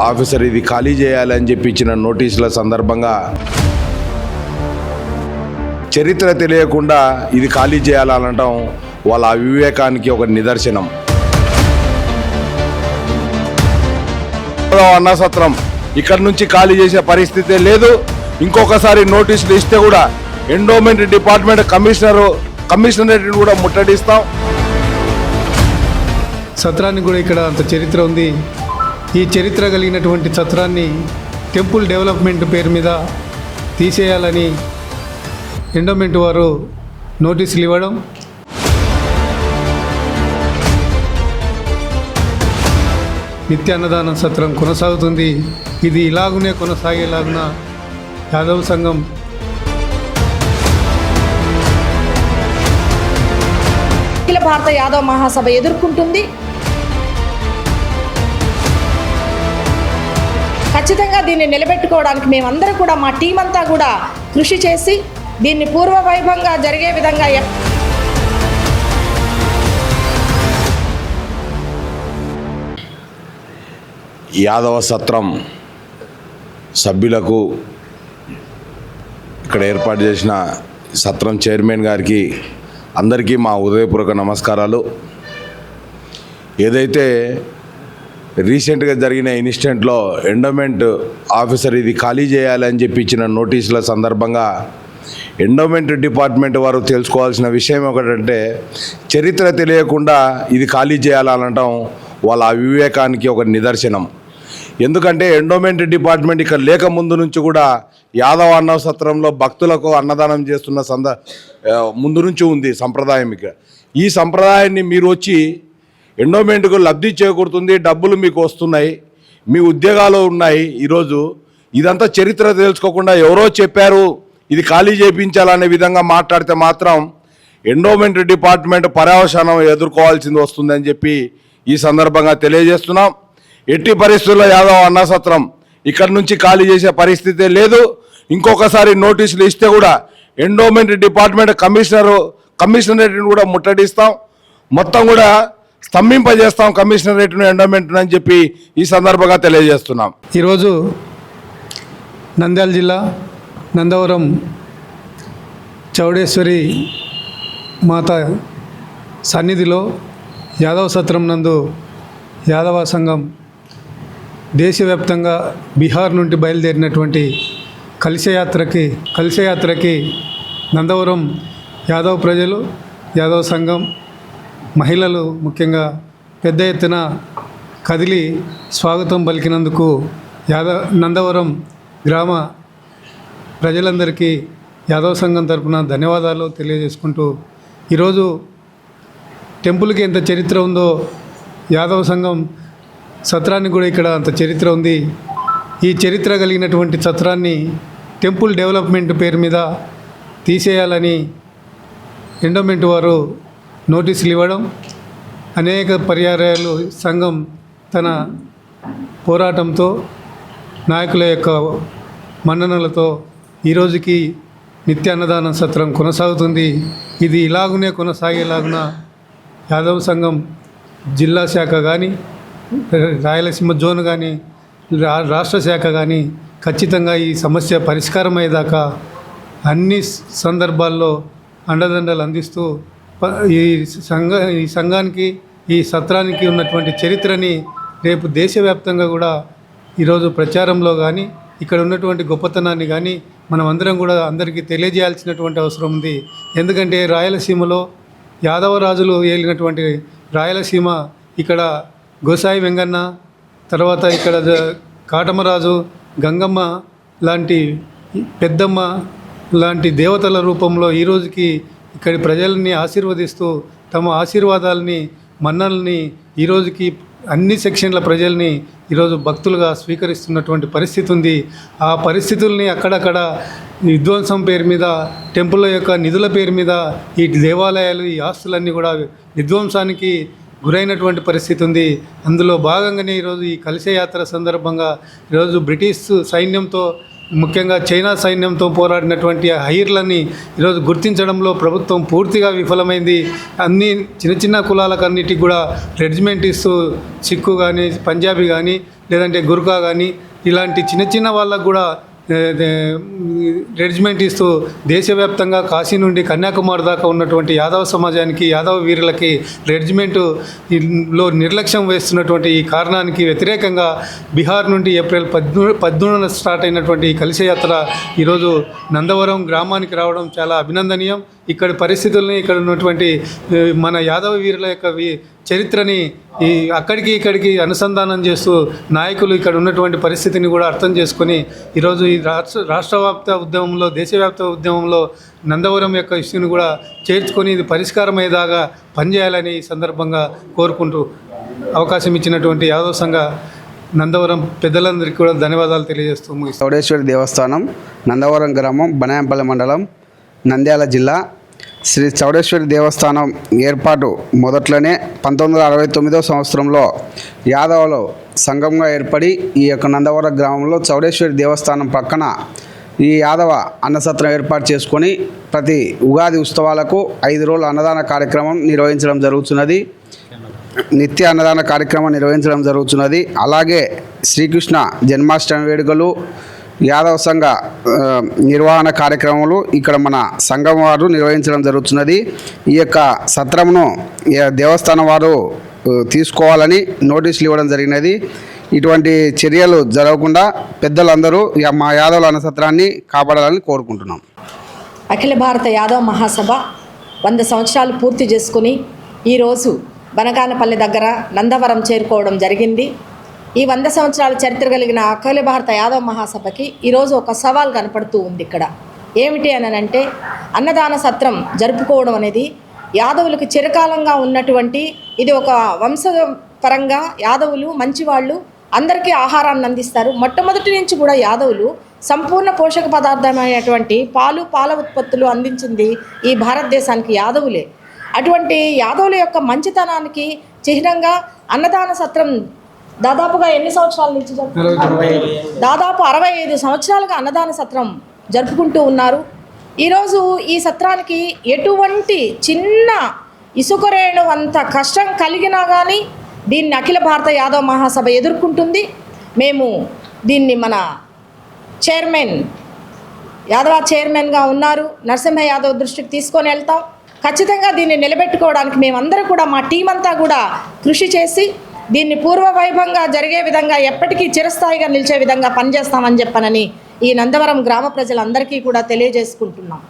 Officer ఇది ఖాళీ చేయాలని చెప్పి ఇచ్చిన నోటీసుల సందర్భంగా చరిత్ర తెలియకుండా ఇది ఖాళీ చేయాలనటం వాళ్ళ అవివేకానికి ఒక నిదర్శనం. అన్న సత్రం ఇక్కడ నుంచి ఖాళీ చేసే పరిస్థితే లేదు. ఇంకొకసారి నోటీసులు ఇస్తే కూడా ఎండోమెంట్ డిపార్ట్మెంట్ కమిషనరేట్ కూడా ముట్టడిస్తాం. సత్రానికి కూడా ఇక్కడ అంత చరిత్ర ఉంది. ఈ చరిత్ర కలిగినటువంటి సత్రాన్ని టెంపుల్ డెవలప్మెంట్ పేరు మీద తీసేయాలని ఎండోమెంట్ వారు నోటీసులు ఇవ్వడం, నిత్య అన్నదానం సత్రం కొనసాగుతుంది. ఇది ఇలాగునే కొనసాగేలాగున యాదవ్ సంఘం అఖిల భారత యాదవ్ మహాసభ ఎదుర్కొంటుంది. ఖచ్చితంగా దీన్ని నిలబెట్టుకోవడానికి మేమందరూ కూడా మా టీం అంతా కూడా కృషి చేసి దీన్ని పూర్వ వైభవంగా జరిగే విధంగా యాదవ సత్రం సభ్యులకు, ఇక్కడ ఏర్పాటు చేసిన సత్రం చైర్మన్ గారికి అందరికీ మా హృదయపూర్వక నమస్కారాలు. ఏదైతే రీసెంట్గా జరిగిన ఇన్సిడెంట్లో ఎండోమెంట్ ఆఫీసర్ ఇది ఖాళీ చేయాలని చెప్పి ఇచ్చిన నోటీసుల సందర్భంగా ఎండోమెంట్ డిపార్ట్మెంట్ వారు తెలుసుకోవాల్సిన విషయం ఒకటంటే, చరిత్ర తెలియకుండా ఇది ఖాళీ చేయాలనటం వాళ్ళ అవివేకానికి ఒక నిదర్శనం. ఎందుకంటే ఎండోమెంట్ డిపార్ట్మెంట్ ఇక్కడ లేక ముందు నుంచి కూడా యాదవ అన్న సత్రంలో భక్తులకు అన్నదానం చేస్తున్న ముందు నుంచి ఉంది సంప్రదాయం. ఈ సంప్రదాయాన్ని మీరు వచ్చి ఎండోమెంట్కు లబ్ధి చేకూరుతుంది, డబ్బులు మీకు వస్తున్నాయి, మీ ఉద్యోగాలు ఉన్నాయి. ఈరోజు ఇదంతా చరిత్ర తెలుసుకోకుండా ఎవరో చెప్పారు ఇది ఖాళీ చేయించాలనే విధంగా మాట్లాడితే మాత్రం ఎండోమెంట్ డిపార్ట్మెంట్ పర్యవసానం ఎదుర్కోవాల్సింది వస్తుందని చెప్పి ఈ సందర్భంగా తెలియజేస్తున్నాం. ఎట్టి పరిస్థితుల్లో యాదవ్ అన్న సత్రం ఇక్కడ నుంచి ఖాళీ చేసే పరిస్థితే లేదు. ఇంకొకసారి నోటీసులు ఇస్తే కూడా ఎండోమెంట్ డిపార్ట్మెంట్ కమిషనరేట్ను కూడా ముట్టడిస్తాం. మొత్తం కూడా స్తంభింపజేస్తాం కమిషనరేట్ను, ఎండోమెంట్ను అని చెప్పి ఈ సందర్భంగా తెలియజేస్తున్నాం. ఈరోజు నంద్యాల జిల్లా నందవరం చౌడేశ్వరి మాత సన్నిధిలో యాదవ సత్రం నందు యాదవ సంఘం దేశవ్యాప్తంగా బీహార్ నుండి బయలుదేరినటువంటి కలశయాత్రకి నందవరం యాదవ్ ప్రజలు, యాదవ్ సంఘం మహిళలు ముఖ్యంగా పెద్ద ఎత్తున కదిలి స్వాగతం పలికినందుకు నందవరం గ్రామ ప్రజలందరికీ యాదవ్ సంఘం తరపున ధన్యవాదాలు తెలియజేసుకుంటూ, ఈరోజు టెంపుల్కి ఎంత చరిత్ర ఉందో యాదవ్ సంఘం సత్రానికి కూడా ఇక్కడ అంత చరిత్ర ఉంది. ఈ చరిత్ర కలిగినటువంటి సత్రాన్ని టెంపుల్ డెవలప్మెంట్ పేరు మీద తీసేయాలని ఎండోమెంట్ వారు నోటీసులు ఇవ్వడం, అనేక పర్యాయాలు సంఘం తన పోరాటంతో, నాయకుల యొక్క మన్ననలతో ఈరోజుకి నిత్య అన్నదానం సత్రం కొనసాగుతుంది. ఇది ఇలాగునే కొనసాగేలాగున యాదవ్ సంఘం జిల్లా శాఖ కానీ, రాయలసీమ జోన్ కానీ, రాష్ట్ర శాఖ కానీ ఖచ్చితంగా ఈ సమస్య పరిష్కారం అయ్యేదాకా అన్ని సందర్భాల్లో అండదండలు అందిస్తూ ఈ సంఘానికి, ఈ సత్రానికి ఉన్నటువంటి చరిత్రని రేపు దేశవ్యాప్తంగా కూడా ఈరోజు ప్రచారంలో కానీ, ఇక్కడ ఉన్నటువంటి గొప్పతనాన్ని కానీ మనం అందరం కూడా అందరికీ తెలియజేయాల్సినటువంటి అవసరం ఉంది. ఎందుకంటే రాయలసీమలో యాదవరాజులు ఏలినటువంటి రాయలసీమ, ఇక్కడ గోసాయి వెంగన్న, తర్వాత ఇక్కడ కాటమరాజు, గంగమ్మ లాంటి, పెద్దమ్మ లాంటి దేవతల రూపంలో ఈరోజుకి ఇక్కడి ప్రజల్ని ఆశీర్వదిస్తూ తమ ఆశీర్వాదాలని, మన్నల్ని ఈరోజుకి అన్ని సెక్షన్ల ప్రజల్ని ఈరోజు భక్తులుగా స్వీకరిస్తున్నటువంటి పరిస్థితి ఉంది. ఆ పరిస్థితుల్ని అక్కడక్కడ విధ్వంసం పేరు మీద, టెంపుల్ యొక్క నిధుల పేరు మీద ఈ దేవాలయాలు, ఈ ఆస్తులన్నీ కూడా విధ్వంసానికి గురైనటువంటి పరిస్థితి ఉంది. అందులో భాగంగానే ఈరోజు ఈ కలశయాత్ర సందర్భంగా ఈరోజు బ్రిటిష్ సైన్యంతో, ముఖ్యంగా చైనా సైన్యంతో పోరాడినటువంటి హైర్లని ఈరోజు గుర్తించడంలో ప్రభుత్వం పూర్తిగా విఫలమైంది. చిన్న చిన్న కులాలకు అన్నిటికి కూడా రెజిమెంట్ ఇస్తూ, సిక్కు కానీ, పంజాబీ కానీ, లేదంటే గుర్కా కానీ ఇలాంటి చిన్న చిన్న వాళ్ళకు కూడా రెజిమెంట్ ఇస్తూ దేశవ్యాప్తంగా కాశీ నుండి కన్యాకుమారి దాకా ఉన్నటువంటి యాదవ సమాజానికి యాదవ వీరులకి రెజిమెంటులో నిర్లక్ష్యం వేస్తున్నటువంటి ఈ కారణానికి వ్యతిరేకంగా బీహార్ నుండి ఏప్రిల్ 13న స్టార్ట్ అయినటువంటి ఈ కలశయాత్ర ఈరోజు నందవరం గ్రామానికి రావడం చాలా అభినందనీయం. ఇక్కడ పరిస్థితుల్ని ఇక్కడ ఉన్నటువంటి మన యాదవ వీరుల యొక్క చరిత్రని అక్కడికి ఇక్కడికి అనుసంధానం చేస్తూ నాయకులు ఇక్కడ ఉన్నటువంటి పరిస్థితిని కూడా అర్థం చేసుకొని ఈరోజు ఈ రాష్ట్రవ్యాప్త ఉద్యమంలో దేశవ్యాప్త ఉద్యమంలో నందవరం యొక్క ఇష్యూని కూడా చేర్చుకొని ఇది పరిష్కారమయ్యేదాకా పనిచేయాలని ఈ సందర్భంగా కోరుకుంటూ అవకాశం ఇచ్చినటువంటి యాదవ సంఘ నందవరం పెద్దలందరికీ కూడా ధన్యవాదాలు తెలియజేస్తూ ముగిస్తాను. చౌడేశ్వరి దేవస్థానం నందవరం గ్రామం బనాయంపల్లి మండలం నంద్యాల జిల్లా. శ్రీ చౌడేశ్వరి దేవస్థానం ఏర్పాటు మొదట్లోనే 1969 సంవత్సరంలో యాదవులు సంఘంగా ఏర్పడి ఈ యొక్క నందవరం గ్రామంలో చౌడేశ్వరి దేవస్థానం పక్కన ఈ యాదవ అన్నసత్రం ఏర్పాటు చేసుకొని ప్రతి ఉగాది ఉత్సవాలకు 5 రోజుల అన్నదాన కార్యక్రమం నిర్వహించడం జరుగుతున్నది. నిత్య అన్నదాన కార్యక్రమం నిర్వహించడం జరుగుతున్నది. అలాగే శ్రీకృష్ణ జన్మాష్టమి వేడుకలు, యాదవ సంఘ నిర్వహణ కార్యక్రమాలు ఇక్కడ మన సంఘం వారు నిర్వహించడం జరుగుతున్నది. ఈ యొక్క సత్రమును దేవస్థానం వారు తీసుకోవాలని నోటీసులు ఇవ్వడం జరిగినది. ఇటువంటి చర్యలు జరగకుండా పెద్దలందరూ మా యాదవుల అన్నసత్రాన్ని కాపాడాలని కోరుకుంటున్నాం. అఖిల భారత యాదవ మహాసభ 100 సంవత్సరాలు పూర్తి చేసుకుని ఈరోజు బనగానపల్లి దగ్గర నందవరం చేరుకోవడం జరిగింది. ఈ 100 సంవత్సరాల చరిత్ర కలిగిన అఖిల భారత యాదవ మహాసభకి ఈరోజు ఒక సవాల్ కనపడుతూ ఉంది. ఇక్కడ ఏమిటి అనంటే అన్నదాన సత్రం జరుపుకోవడం అనేది యాదవులకు చిరకాలంగా ఉన్నటువంటి ఇది ఒక వంశపరంగా యాదవులు మంచివాళ్ళు అందరికీ ఆహారాన్ని అందిస్తారు. మొట్టమొదటి నుంచి కూడా యాదవులు సంపూర్ణ పోషక పదార్థమైనటువంటి పాల ఉత్పత్తులు అందించింది ఈ భారతదేశానికి యాదవులే. అటువంటి యాదవుల యొక్క మంచితనానికి చిహ్నంగా అన్నదాన సత్రం దాదాపుగా ఎన్ని సంవత్సరాల నుంచి దాదాపు 65 సంవత్సరాలుగా అన్నదాన సత్రం జరుపుకుంటూ ఉన్నారు. ఈరోజు ఈ సత్రానికి ఎటువంటి చిన్న ఇసుకరేణు అంత కష్టం కలిగినా కానీ దీన్ని అఖిల భారత యాదవ మహాసభ ఎదుర్కొంటుంది. మేము దీన్ని మన యాదవ చైర్మన్గా ఉన్నారు నరసింహ యాదవ్ దృష్టికి తీసుకొని వెళ్తాం. ఖచ్చితంగా దీన్ని నిలబెట్టుకోవడానికి మేమందరూ కూడా మా టీం అంతా కూడా కృషి చేసి దీన్ని పూర్వవైభవంగా జరిగే విధంగా ఎప్పటికీ చిరస్థాయిగా నిలిచే విధంగా పనిచేస్తామని చెప్పనని ఈ నందవరం గ్రామ ప్రజలందరికీ కూడా తెలియజేసుకుంటున్నాం.